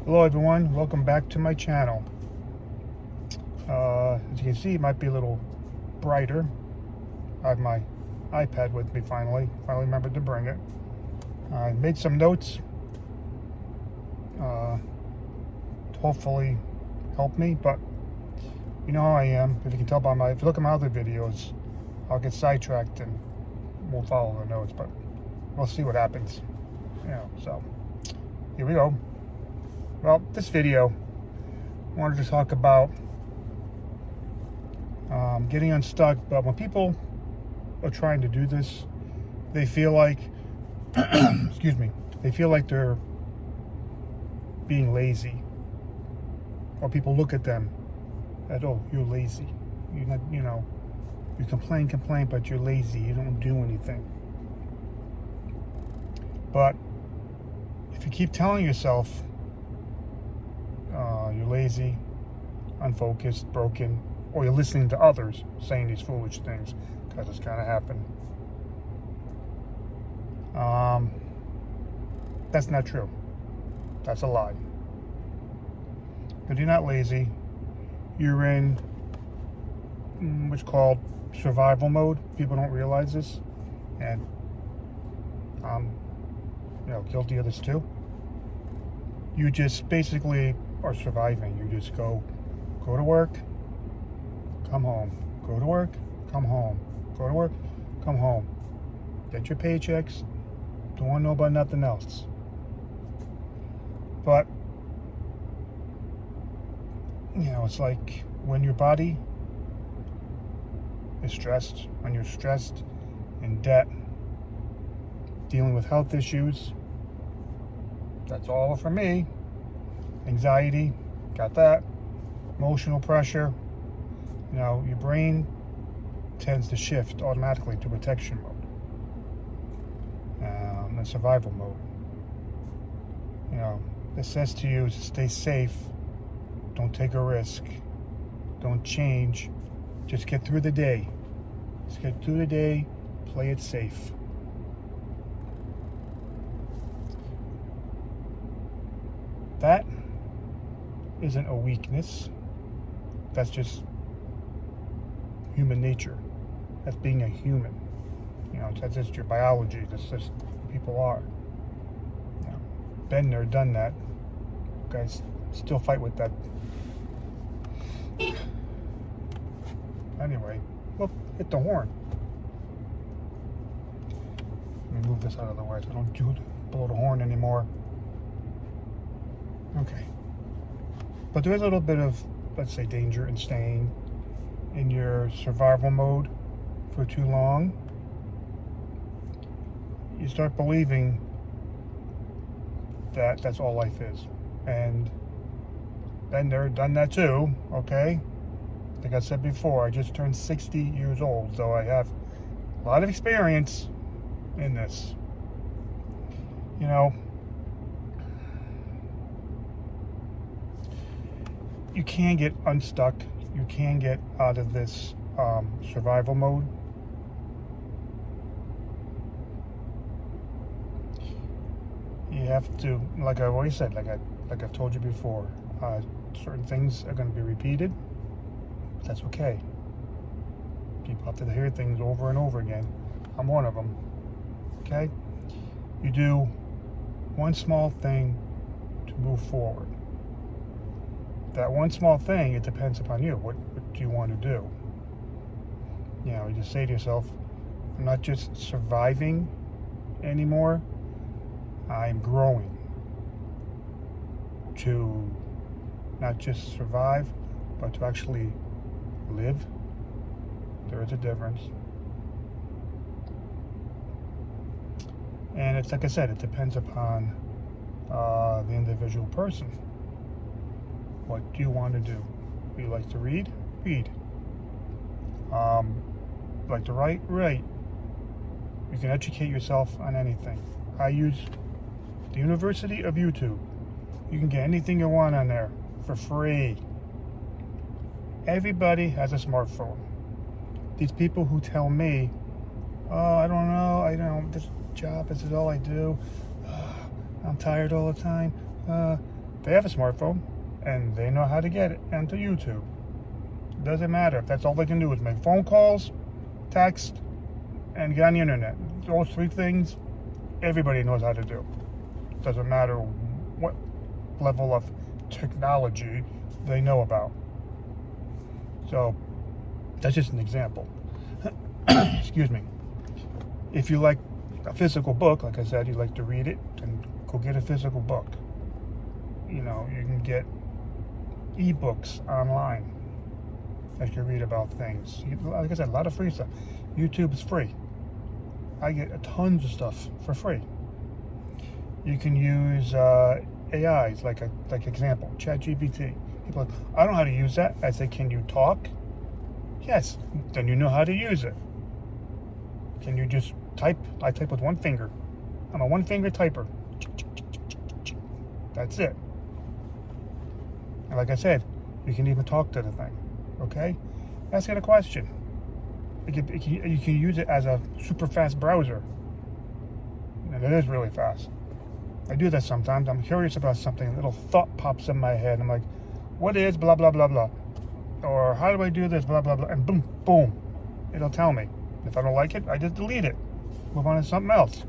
Hello everyone, welcome back to my channel. As you can see, it might be a little brighter. I have my iPad with me finally remembered to bring it. I made some notes to hopefully help me, but you know how I am. If you can tell if you look at my other videos, I'll get sidetracked and won't follow the notes, but we'll see what happens. So here we go. Well, this video, I wanted to talk about getting unstuck. But when people are trying to do this, they feel like, excuse me, they feel like they're being lazy. Or people look at them as, oh, you're lazy. You're not, you complain, but you're lazy. You don't do anything. But if you keep telling yourself, you're lazy, unfocused, broken, or you're listening to others saying these foolish things, because it's going to happen. That's not true. That's a lie. But you're not lazy. You're in what's called survival mode. People don't realize this, and I'm, guilty of this too. You just basically are surviving. You just go to work, come home, go to work, come home, go to work, come home, get your paychecks, don't want to know about nothing else. But it's like when your body is stressed, when you're stressed, in debt, dealing with health issues. That's all for me. Anxiety, got that. Emotional pressure. Your brain tends to shift automatically to protection mode and survival mode. It says to you, stay safe. Don't take a risk. Don't change. Just get through the day. Just get through the day. Play it safe. That isn't a weakness. That's just human nature. That's being a human. That's just your biology. That's just who people are. Been there, done that. Guys still fight with that. Anyway, well, hit the horn. Let me move this out of the way so I don't blow the horn anymore. Okay. But there is a little bit of, let's say, danger in staying in your survival mode for too long. You start believing that that's all life is. And been there, done that too, okay? Like I said before, I just turned 60 years old, so I have a lot of experience in this. You can get unstuck. You can get out of this survival mode. You have to, like I always said, like I've told you before, certain things are going to be repeated. That's okay. People have to hear things over and over again. I'm one of them. Okay? You do one small thing to move forward. That one small thing, it depends upon you. What do you want to do? You just say to yourself, I'm not just surviving anymore. I'm growing to not just survive, but to actually live. There is a difference. And it's like I said, it depends upon the individual person. What do you want to do? Do you like to read? Read. Like to write? Write. You can educate yourself on anything. I use the University of YouTube. You can get anything you want on there for free. Everybody has a smartphone. These people who tell me, oh, I don't know, this job, this is all I do. I'm tired all the time. They have a smartphone, and they know how to get it onto YouTube. It doesn't matter if that's all they can do is make phone calls, text, and get on the internet. Those three things, everybody knows how to do. Doesn't matter what level of technology they know about. So that's just an example. Excuse me. If you like a physical book, like I said, you like to read it, then go get a physical book. You know, you can get ebooks online that you read about things. Like I said, a lot of free stuff. YouTube is free. I get tons of stuff for free. You can use AIs, like example, ChatGPT. People are like, I don't know how to use that. I say, can you talk? Yes. Then you know how to use it. Can you just type? I type with one finger. I'm a one-finger typer. That's it. And like I said, you can even talk to the thing. Okay? Ask it a question. You can use it as a super fast browser. And it is really fast. I do that sometimes. I'm curious about something. A little thought pops in my head. I'm like, what is blah, blah, blah, blah? Or how do I do this, blah, blah, blah? And boom, boom. It'll tell me. If I don't like it, I just delete it. Move on to something else.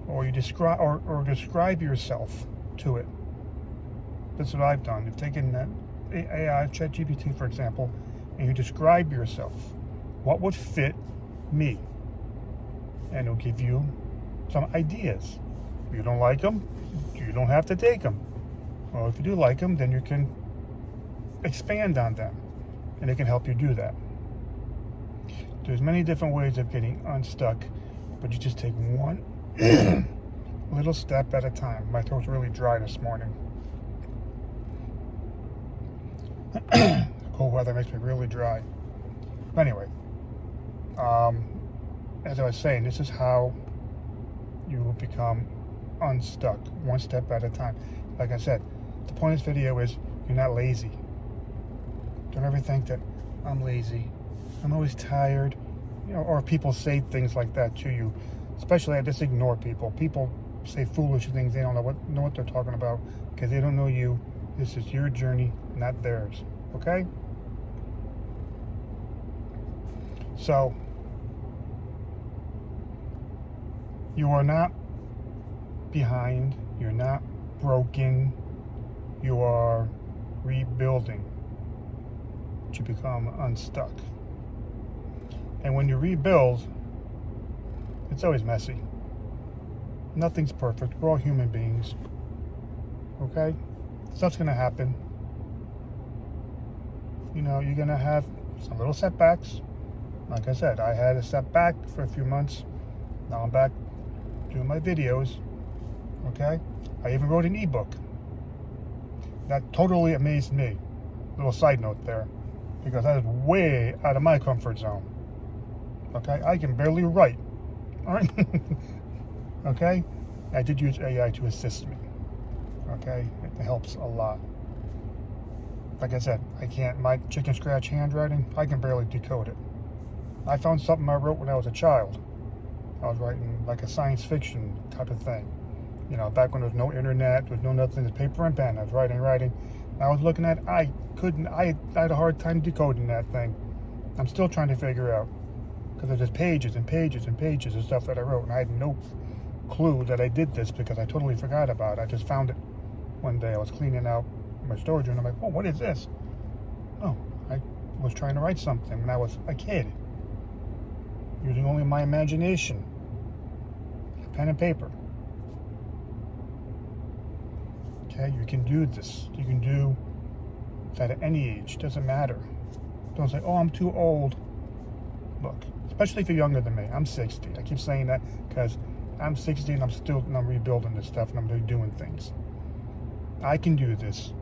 Or you describe or describe yourself to it. That's what I've done. You've taken that AI, ChatGPT, for example, and you describe yourself. What would fit me? And it'll give you some ideas. If you don't like them, you don't have to take them. Or if you do like them, then you can expand on them, and it can help you do that. There's many different ways of getting unstuck, but you just take one little step at a time. My throat's really dry this morning. Cold weather makes me really dry. But anyway, as I was saying, this is how you will become unstuck, one step at a time. Like I said, the point of this video is you're not lazy. Don't ever think that I'm lazy. I'm always tired. You know, or people say things like that to you. Especially, I just ignore people. People say foolish things. They don't know what they're talking about because they don't know you. This is your journey, not theirs. Okay? So, you are not behind. You're not broken. You are rebuilding to become unstuck. And when you rebuild, it's always messy. Nothing's perfect. We're all human beings. Okay? Stuff's gonna happen. You know, you're gonna have some little setbacks. Like I said, I had a setback for a few months. Now I'm back doing my videos. Okay? I even wrote an ebook. That totally amazed me. Little side note there. Because that is way out of my comfort zone. Okay? I can barely write. Alright? Okay? I did use AI to assist me. Okay? It helps a lot. Like I said, my chicken scratch handwriting, I can barely decode it. I found something I wrote when I was a child. I was writing like a science fiction type of thing. You know, back when there was no internet, there was no nothing, it was paper and pen. I was writing. And I was looking at it, I had a hard time decoding that thing. I'm still trying to figure out. Because there's just pages and pages and pages of stuff that I wrote, and I had no clue that I did this because I totally forgot about it. I just found it one day. I was cleaning out my storage room, and I'm like, oh, what is this? Oh, I was trying to write something when I was a kid, using only my imagination, pen and paper. Okay, you can do this. You can do that at any age. Doesn't matter. Don't say, oh, I'm too old. Look, especially if you're younger than me. I'm 60. I keep saying that because I'm 60 and I'm rebuilding this stuff and I'm really doing things. I can do this.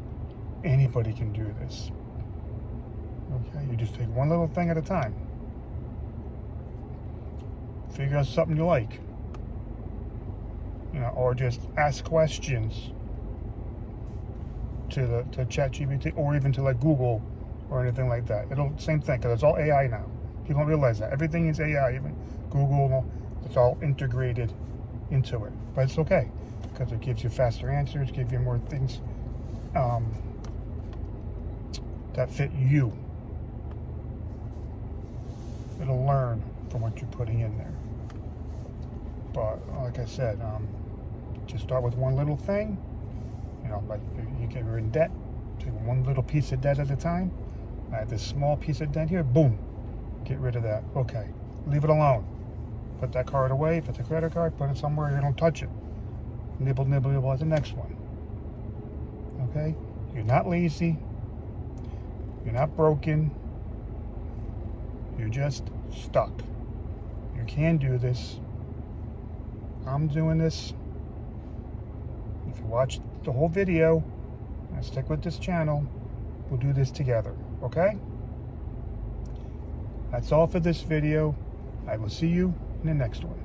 Anybody can do this. Okay, you just take one little thing at a time. Figure out something you like. You know, or just ask questions to ChatGPT or even to like Google or anything like that. Same thing, because it's all AI now. People don't realize that. Everything is AI, even Google, it's all integrated into it. But it's okay, because it gives you faster answers, gives you more things that fit you. It'll learn from what you're putting in there. But like I said, just start with one little thing. You know, like you're in debt, take one little piece of debt at a time. I have this small piece of debt here, boom, get rid of that. Okay, leave it alone. Put that card away. If it's a credit card, put it somewhere you don't touch it. Nibble, nibble, nibble at the next one. Okay? You're not lazy. You're not broken. You're just stuck. You can do this. I'm doing this. If you watch the whole video and stick with this channel, we'll do this together. Okay? That's all for this video. I will see you in the next one.